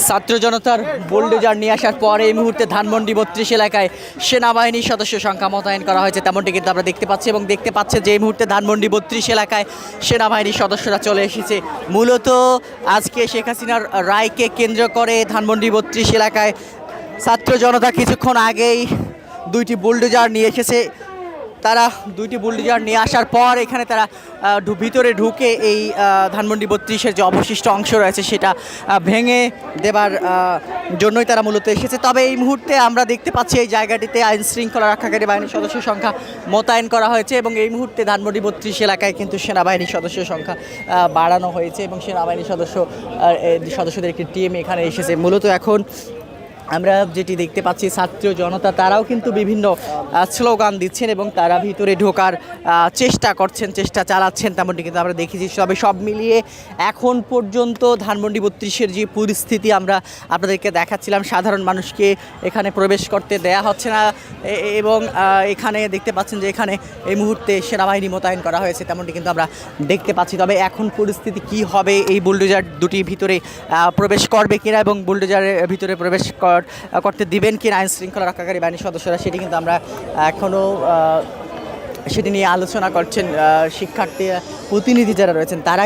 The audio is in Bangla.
ছাত্র জনতার বুলডোজার নিয়ে আসার পর এই মুহূর্তে ধানমন্ডি ৩২ এলাকায় সেনাবাহিনীর সদস্য সংখ্যা মোতায়েন করা হয়েছে, তেমনটি কিন্তু আমরা দেখতে পাচ্ছি এবং দেখতে পাচ্ছে যে এই মুহূর্তে ধানমন্ডি ৩২ এলাকায় সেনাবাহিনীর সদস্যরা চলে এসেছে। মূলত আজকে শেখ হাসিনার রায়কে কেন্দ্র করে ধানমন্ডি ৩২ এলাকায় ছাত্র জনতা কিছুক্ষণ আগেই দুইটি বুলডোজার নিয়ে এসেছে। তারা দুইটি বুলডোজার নিয়ে আসার পর এখানে তারা ভিতরে ঢুকে এই ধানমন্ডি ৩২-এর যে অবশিষ্ট অংশ রয়েছে সেটা ভেঙে দেবার জন্যই তারা মূলত এসেছে। তবে এই মুহূর্তে আমরা দেখতে পাচ্ছি এই জায়গাটিতে আইন শৃঙ্খলা রক্ষাকারী বাহিনীর সদস্য সংখ্যা মোতায়েন করা হয়েছে এবং এই মুহূর্তে ধানমন্ডি ৩২ এলাকায় কিন্তু সেনাবাহিনীর সদস্য সংখ্যা বাড়ানো হয়েছে এবং সেনাবাহিনীর সদস্যদের একটি টিম এখানে এসেছে। মূলত এখন আমরা যেটি দেখতে পাচ্ছি ছাত্র জনতা তারাও কিন্তু বিভিন্ন স্লোগান দিচ্ছেন এবং তারা ভিতরে ঢোকার চেষ্টা চালাচ্ছেন, তেমনটি কিন্তু আমরা দেখেছি। তবে সব মিলিয়ে এখন পর্যন্ত ধানমন্ডি ৩২-এর যে পরিস্থিতি আমরা আপনাদেরকে দেখাচ্ছিলাম, সাধারণ মানুষকে এখানে প্রবেশ করতে দেয়া হচ্ছে না এবং এখানে দেখতে পাচ্ছেন যে এখানে এই মুহূর্তে সেনাবাহিনী মোতায়েন করা হয়েছে, তেমনটি কিন্তু আমরা দেখতে পাচ্ছি। তবে এখন পরিস্থিতি কি হবে, এই বুলডোজার দুটি ভিতরে প্রবেশ করবে কিনা এবং বুলডোজারের ভিতরে প্রবেশ করতে দিবেন কিনা আইন শৃঙ্খলা রক্ষাকারী বাহিনীর সদস্যরা, সেটি কিন্তু আমরা এখনও সেটি নিয়ে আলোচনা করছেন শিক্ষার্থী প্রতিনিধি যারা রয়েছেন তারা।